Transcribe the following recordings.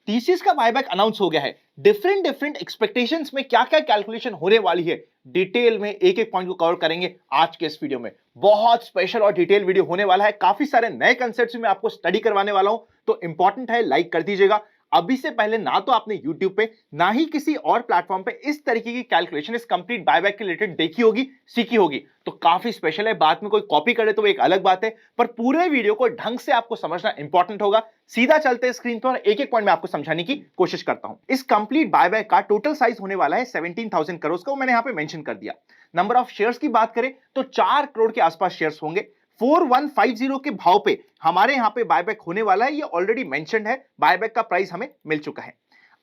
TCS का buyback announce हो गया है। डिफरेंट डिफरेंट एक्सपेक्टेशंस में क्या क्या कैलकुलेशन होने वाली है, डिटेल में एक एक पॉइंट को कवर करेंगे आज के इस वीडियो में। बहुत स्पेशल और डिटेल वीडियो होने वाला है, काफी सारे नए कंसेप्ट्स मैं आपको स्टडी करवाने वाला हूं, तो इंपॉर्टेंट है लाइक कर दीजिएगा। अभी से पहले ना तो आपने YouTube पे ना ही किसी और प्लेटफॉर्म पे इस तरीके की कैलकुलेशन इस कंप्लीट बायबैक के रिलेटेड देखी होगी, सीखी होगी, तो काफी स्पेशल है। बाद में कोई कॉपी करे तो वो एक अलग बात है, पर पूरे वीडियो को ढंग से आपको समझना इंपॉर्टेंट होगा। सीधा चलते हैं स्क्रीन पर, एक एक पॉइंट में आपको समझाने की कोशिश करता हूं। इस कंप्लीट बायबैक का टोटल साइज होने वाला है 17,000 करोड़ का, मैंने यहां पे मेंशन कर दिया। नंबर ऑफ शेयर्स की बात करें तो 4 करोड़ के आसपास शेयर्स होंगे। 4150 के भाव पे हमारे यहां पे बायबैक होने वाला है, ये ऑलरेडी मेंशन्ड है। बायबैक का प्राइस हमें मिल चुका है।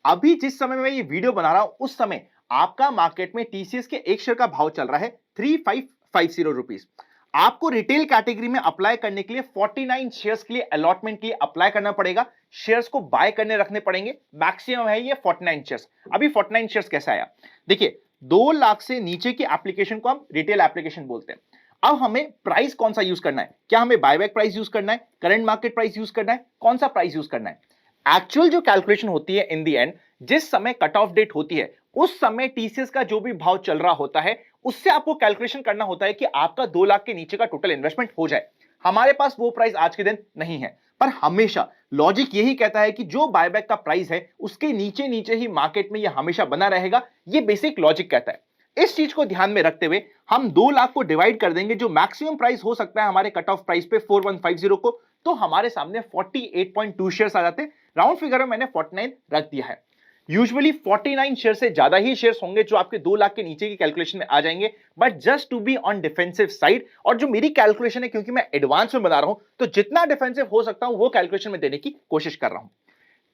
अभी जिस समय मैं ये वीडियो बना रहा हूं उस समय आपका मार्केट में टीसीएस के एक शेयर का भाव चल रहा है 3550 रुपीस। आपको रिटेल कैटेगरी में अप्लाई करने के लिए 49 शेयर्स के लिए अलॉटमेंट के लिए अप्लाई करना पड़ेगा। शेयर्स को बाय करने रखने पड़ेंगे, मैक्सिमम है ये 49 शेयर्स। अभी 49 शेयर्स कैसे आया, देखिए 2 लाख से नीचे की एप्लीकेशन को हम रिटेल एप्लीकेशन बोलते हैं। अब हमें प्राइस कौन सा यूज करना है, क्या हमें बायबैक प्राइस यूज करना है, करंट मार्केट प्राइस यूज करना है, कौन सा प्राइस यूज करना है। एक्चुअल जो कैलकुलेशन होती है इन द एंड, जिस समय कट ऑफ डेट होती है उस समय टीसीएस का जो भी भाव चल रहा होता है उससे आपको कैलकुलेशन करना होता है कि आपका 2 लाख के नीचे का टोटल इन्वेस्टमेंट हो जाए। हमारे पास वो प्राइस आज के दिन नहीं है, पर हमेशा लॉजिक यही कहता है कि जो बायबैक का प्राइस है उसके नीचे नीचे ही मार्केट में यह हमेशा बना रहेगा। ये बेसिक लॉजिक कहता है। इस चीज को ध्यान में रखते हुए हम 2 लाख को डिवाइड कर देंगे, जो मैक्सिमम प्राइस हो सकता है हमारे कट ऑफ प्राइस पे 4150 को, तो हमारे सामने 48.2 शेयर्स आ जाते हैं। राउंड फिगर में मैंने 49 रख दिया है। यूजुअली 49 शेयर से ज्यादा ही शेयर्स होंगे जो आपके 2 लाख के नीचे की कैलकुलेशन में आ जाएंगे, but just to be on defensive side, और जो मेरी कैलकुलेशन है क्योंकि मैं एडवांस में बना रहा हूं तो जितना डिफेंसिव हो सकता हूं वो कैलकुलेशन में देने की कोशिश कर रहा हूं।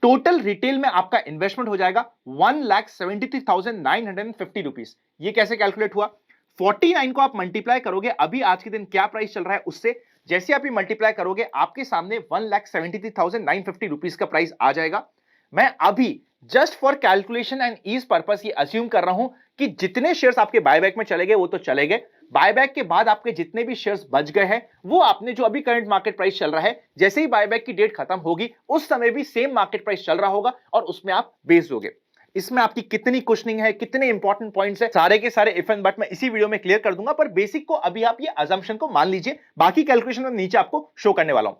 टोटल रिटेल में आपका इन्वेस्टमेंट हो जाएगा 1,73,950 रुपीस। ये कैसे कैलकुलेट हुआ, 49 को आप मल्टीप्लाई करोगे अभी आज के दिन क्या प्राइस चल रहा है उससे, जैसे आप ये मल्टीप्लाई करोगे आपके सामने 1,73,950 रुपीस का प्राइस आ जाएगा। मैं अभी just for calculation and ease purpose ये अज्यूम कर रहा हूं कि जितने शेयर्स आपके बायबैक में चले गए वो तो चले गए, बायबैक के बाद आपके जितने भी शेयर्स बच गए हैं वो आपने, जो अभी करंट मार्केट प्राइस चल रहा है, जैसे ही बायबैक की डेट खत्म होगी उस समय भी सेम मार्केट प्राइस चल रहा होगा और उसमें आप बेच दोगे। इसमें आपकी कितनी कुशनिंग है, कितने इंपॉर्टेंट पॉइंट्स है, सारे के सारे इफ एंड बट मैं इसी वीडियो में क्लियर कर दूंगा, पर बेसिक को अभी आप ये अजम्पशन को मान लीजिए, बाकी कैलकुलेशन में नीचे आपको शो करने वाला हूं।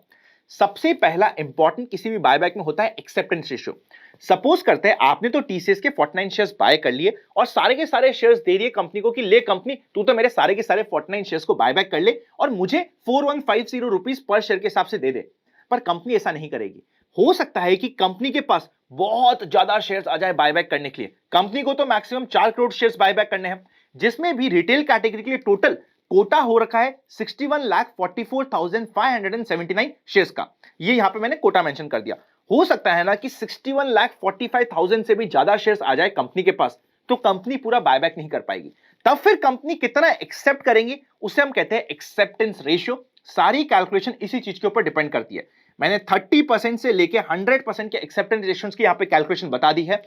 सबसे पहला इंपॉर्टेंट किसी भी बायबैक में होता है एक्सेप्टेंस रेशियो। सपोज करते हैं आपने तो टीसीएस के 49 शेयर्स बाय कर लिए और सारे के सारे शेयर्स दे दिए कंपनी को कि ले कंपनी तू तो मेरे सारे के सारे 49 शेयर्स को बायबैक कर ले और मुझे 4150 रुपीस पर शेयर के हिसाब से दे दे। पर कंपनी ऐसा नहीं करेगी। हो सकता है कि कंपनी के पास बहुत ज्यादा शेयर्स आ जाए बायबैक करने के लिए। कंपनी को तो मैक्सिमम 4 करोड़ शेयर्स बायबैक करने हैं, जिसमें भी रिटेल कैटेगरी के लिए टोटल कोटा हो रखा है 61,44,579 शेयर्स का। ये यहां पे मैंने कोटा मेंशन कर दिया। हो सकता है ना कि 61,45,000 से भी ज्यादा शेयर्स आ जाए कंपनी के पास, तो कंपनी पूरा बायबैक नहीं कर पाएगी। तब फिर कंपनी कितना एक्सेप्ट करेंगी उसे हम कहते हैं एक्सेप्टेंस रेशियो। सारी कैलकुलेशन इसी चीज के ऊपर डिपेंड करती है। मैंने 30% से लेके 100% के एक्सेप्टेंस रेशियोज की यहां पे कैलकुलेशन बता दी है।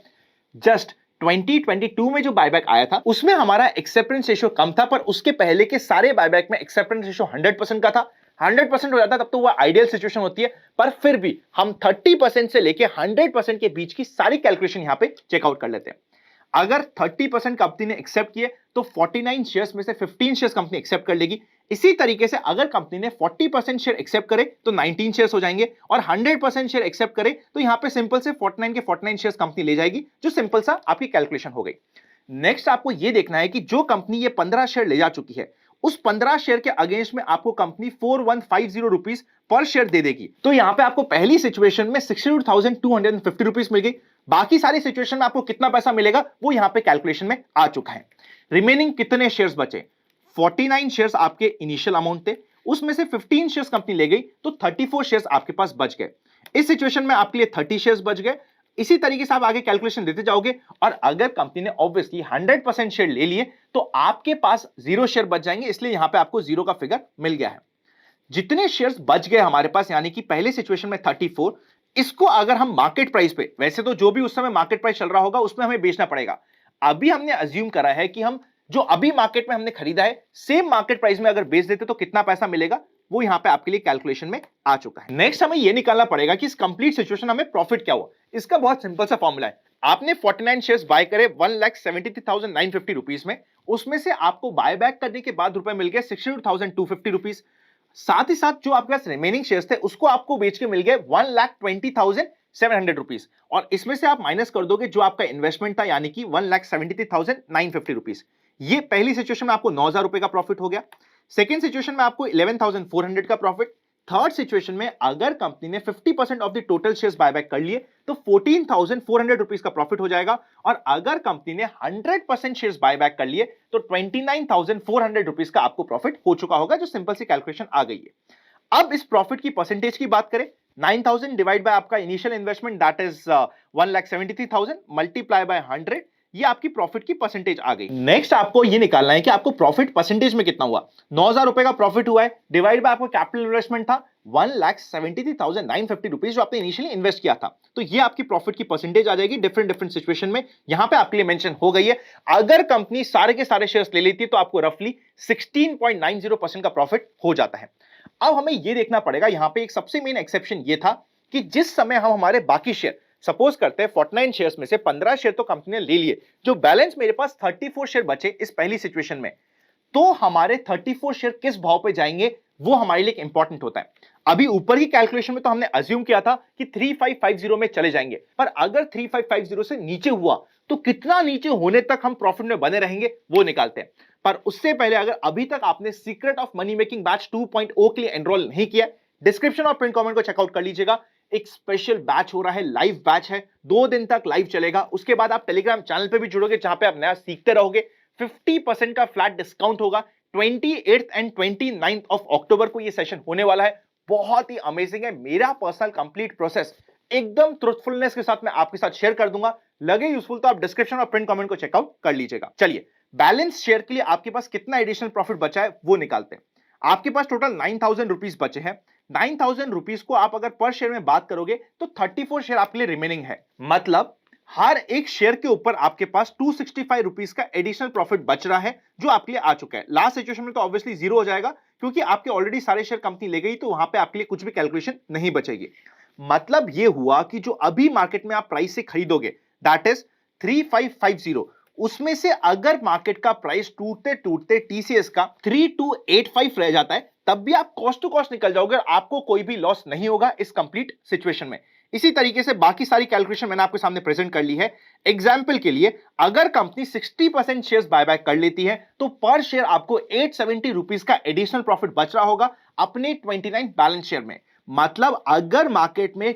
जस्ट 2022 में जो बायबैक आया था उसमें हमारा एक्सेप्टेंस रेशियो कम था, पर उसके पहले के सारे बायबैक में एक्सेप्टेंस रेशियो 100% का था। 100% हो जाता तब तो वह आइडियल सिचुएशन होती है, पर फिर भी हम 30% से लेके 100% के बीच की सारी कैलकुलेशन यहां पे चेकआउट कर लेते हैं। अगर 30% कंपनी ने एक्सेप्ट किए तो 49 शेयर्स में से 15 शेयर्स कंपनी एक्सेप्ट कर लेगी। इसी तरीके से अगर कंपनी ने 40% शेयर एक्सेप्ट करे तो 19 शेयर्स हो जाएंगे, और 100% शेयर एक्सेप्ट करे तो यहां पे सिंपल से 49 के 49 शेयर्स कंपनी ले जाएगी, जो सिंपल सा आपकी कैलकुलेशन हो गई। नेक्स्ट आपको यह देखना है कि जो कंपनी ये 15 शेयर ले जा चुकी है उस 15 शेयर के अगेंस्ट में आपको कंपनी 4150 रुपीस पर शेयर दे देगी। तो यहां पे आपको पहली सिचुएशन में 62,250 रुपीस मिल गई। बाकी सारी सिचुएशन में आपको कितना पैसा मिलेगा वो यहां पे कैलकुलेशन में आ चुका है। रिमेनिंग कितने शेयर्स बचे, 49 शेयर्स आपके इनिशियल अमाउंट थे, उसमें से 15 शेयर्स कंपनी ले गई तो 34 शेयर्स आपके पास बच गए। इस सिचुएशन में आपके लिए 30 शेयर्स बच गए। इसी तरीके से आप आगे कैलकुलेशन देते जाओगे, और अगर कंपनी ने ऑब्वियसली 100% शेयर ले लिए तो आपके पास 0 शेयर बच जाएंगे, इसलिए यहां पे आपको 0 का फिगर मिल गया है। जितने शेयर्स बच गए हमारे पास, यानी कि पहले सिचुएशन में 34, इसको अगर हम मार्केट प्राइस पे, वैसे तो जो भी उस समय मार्केट प्राइस चल रहा होगा उसमें हमें बेचना पड़ेगा। अभी हमने अज्यूम करा है कि हम जो अभी मार्केट में हमने खरीदा है सेम मार्केट प्राइस में अगर बेच देते तो कितना पैसा मिलेगा, वो यहां पे आपके लिए कैलकुलेशन में आ चुका है। नेक्स्ट हमें ये निकालना पड़ेगा कि इस कंप्लीट सिचुएशन हमें प्रॉफिट क्या हुआ। इसका बहुत सिंपल सा फॉर्मूला है, आपने 49 शेयर्स बाय करे 1,73,950 रुपीस में, उसमें से आपको बाय बैक करने के बाद रुपए मिल गए 62,250 रुपीस। साथ ही साथ जो आपके पास रिमेनिंग शेयर्स थे उसको आपको बेच के मिल गए 1,20,700 रुपीस, और इसमें से आप माइनस कर दोगे जो आपका इन्वेस्टमेंट था यानी कि 1,73,950 रुपीस। ये पहली सिचुएशन में आपको 9,000 रुपए का प्रॉफिट हो गया। सेकेंड सिचुएशन में आपको 11,400 का प्रॉफिट। थर्ड सिचुएशन में अगर कंपनी ने 50% of the total shares buyback कर लिए तो 14,400 रुपीस का प्रॉफिट हो जाएगा, और अगर कंपनी ने 100% शेयर्स बायबैक कर लिए तो 29,400 रुपीस का आपको प्रॉफिट हो चुका होगा, जो सिंपल सी कैलकुलेशन आ गई है। अब इस प्रॉफिट की परसेंटेज की बात करें, 9,000 डिवाइड बाय आपका initial investment that is 1,73,000 multiply by 100, ये आपकी प्रॉफिट की परसेंटेज आ गई। नेक्स्ट आपको ये निकालना है कि आपको प्रॉफिट परसेंटेज में कितना हुआ। 9,000 रुपए का प्रॉफिट हुआ है, डिवाइड बाय आपको कैपिटल इन्वेस्टमेंट था 1,73,950 रुपीस जो आपने इनिशियली इन्वेस्ट किया था, तो ये आपकी प्रॉफिट की परसेंटेज आ जाएगी डिफरेंट सिचुएशन में। यहां पे आपके लिए मेंशन हो गई है, अगर कंपनी सारे के सारे शेयर्स ले लेती है तो आपको रफली 16.90% का प्रॉफिट हो जाता है। अब हमें यह देखना पड़ेगा, यहां पे एक सबसे मेन एक्सेप्शन ये था कि जिस समय हम हमारे बाकी शेयर, सपोज करते हैं 49 शेयर्स में से 15 शेयर तो कंपनी ने ले लिए, जो बैलेंस मेरे पास 34 शेयर बचे इस पहली सिचुएशन में, तो हमारे 34 शेयर किस भाव पे जाएंगे वो हमारे लिए इंपॉर्टेंट होता है। अभी ऊपर की कैलकुलेशन में तो हमने अज्यूम किया था कि 3550 में चले जाएंगे, पर अगर 3550 से नीचे हुआ तो कितना नीचे होने तक हम प्रॉफिट में बने रहेंगे वो निकालते हैं। पर उससे पहले अगर अभी तक आपने secret of money making batch 2.0 के लिए एनरोल नहीं किया, डिस्क्रिप्शन और पिन कमेंट को चेकआउट कर लीजिएगा। एक स्पेशल बैच हो रहा है, लाइव बैच है, 2 दिन तक लाइव चलेगा। उसके बाद आप टेलीग्राम चैनल पे भी जुड़ोगे जहां पे आप नया सीखते रहोगे। 50% का फ्लैट डिस्काउंट होगा। 28 एंड 29 ऑफ अक्टूबर को ये सेशन होने वाला है, बहुत ही अमेजिंग है। मेरा पर्सनल कंप्लीट प्रोसेस एकदम ट्रुथफुलनेस के साथ मैं आपके साथ शेयर कर दूंगा। लगे यूजफुल तो आप डिस्क्रिप्शन और पिन कमेंट को चेकआउट कर लीजिएगा। चलिए बैलेंस शेयर के लिए आपके पास कितना एडिशनल प्रॉफिट बचा है वो निकालते हैं। आपके पास टोटल 9,000 रुपीज बचे हैं। 9,000 रुपीज को आप अगर पर शेयर में बात करोगे तो 34 शेयर आपके लिए रिमेनिंग है, मतलब हर एक शेयर के ऊपर आपके पास 265 रुपीज का एडिशनल प्रॉफिट बच रहा है, जो आपके लिए आ चुका है। लास्ट सिचुएशन में तो ऑब्वियसली जीरो हो जाएगा क्योंकि आपके ऑलरेडी सारे शेयर कंपनी ले गई, तो वहां पे आपके लिए कुछ भी कैलकुलेशन नहीं बचेगी। मतलब यह हुआ कि जो अभी मार्केट में आप प्राइस से खरीदोगे दैट इज 3550, उसमें से अगर मार्केट का प्राइस टूटते टूटते टीसीएस का 3285 रह जाता है, तब भी आप कॉस्ट टू कॉस्ट निकल जाओगे, आपको कोई भी लॉस नहीं होगा इस कंप्लीट सिचुएशन में। इसी तरीके से बाकी सारी कैलकुलेशन मैंने आपके सामने प्रेजेंट कर ली है। एग्जांपल के लिए अगर कंपनी 60% शेयर्स बायबैक कर लेती है तो पर शेयर आपको 870 रुपीस का एडिशनल प्रॉफिट बच रहा होगा अपने 29 बैलेंस शेयर में। मतलब अगर मार्केट में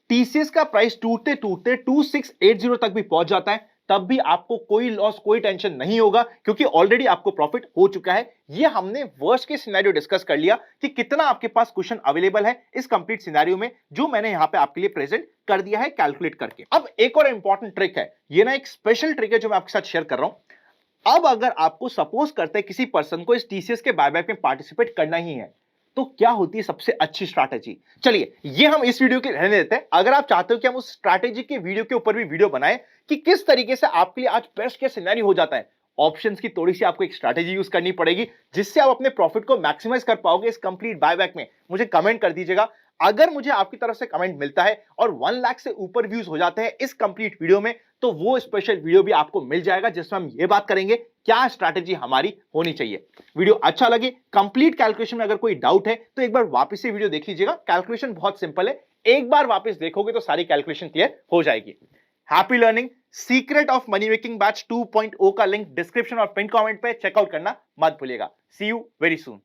टीसीएस का प्राइस टूटते टूटते 2680 तक भी पहुंच जाता है, तब भी आपको कोई लॉस, कोई टेंशन नहीं होगा क्योंकि ऑलरेडी आपको प्रॉफिट हो चुका है। ये हमने वर्स्ट केस सिनेरियो डिस्कस कर लिया कि कितना आपके पास क्वेश्चन अवेलेबल है इस कंप्लीट सिनेरियो में, जो मैंने यहां पे आपके लिए प्रेजेंट कर दिया है कैलकुलेट करके। अब एक और इंपॉर्टेंट ट्रिक है, ये ना एक स्पेशल ट्रिक है जो मैं आपके साथ शेयर कर रहा हूं। अब अगर आपको सपोज करते हैं किसी पर्सन को इस टीसीएस के बायबैक में पार्टिसिपेट करना ही है, तो क्या होती है सबसे अच्छी स्ट्रैटेजी। चलिए ये हम इस वीडियो के रहने देते हैं। अगर आप चाहते हो कि हम उस स्ट्रैटेजी के वीडियो के ऊपर भी वीडियो बनाएं कि किस तरीके से आपके लिए आज बेस्ट केस सिनेरियो हो जाता है, ऑप्शंस की थोड़ी सी आपको एक स्ट्रैटेजी यूज करनी पड़ेगी जिससे आप अपने प्रॉफिट को मैक्सिमाइज कर पाओगे इस कंप्लीट बायबैक में, मुझे कमेंट कर दीजिएगा। अगर मुझे आपकी तरफ से कमेंट मिलता है और 1 लाख से ऊपर व्यूज हो जाते हैं इस कंप्लीट वीडियो में, तो वो स्पेशल वीडियो भी आपको मिल जाएगा जिसमें हम ये बात करेंगे क्या स्ट्रैटेजी हमारी होनी चाहिए। वीडियो अच्छा लगे, कंप्लीट कैलकुलेशन में अगर कोई डाउट है तो एक बार वापस से वीडियो देख लीजिएगा। कैलकुलेशन बहुत सिंपल है, एक बार वापस देखोगे तो सारी कैलकुलेशन क्लियर हो जाएगी। Happy learning. Secret of money making batch 2.0 का लिंक डिस्क्रिप्शन और पिन कमेंट पे चेकआउट करना मत भूलिएगा। सी यू वेरी सून।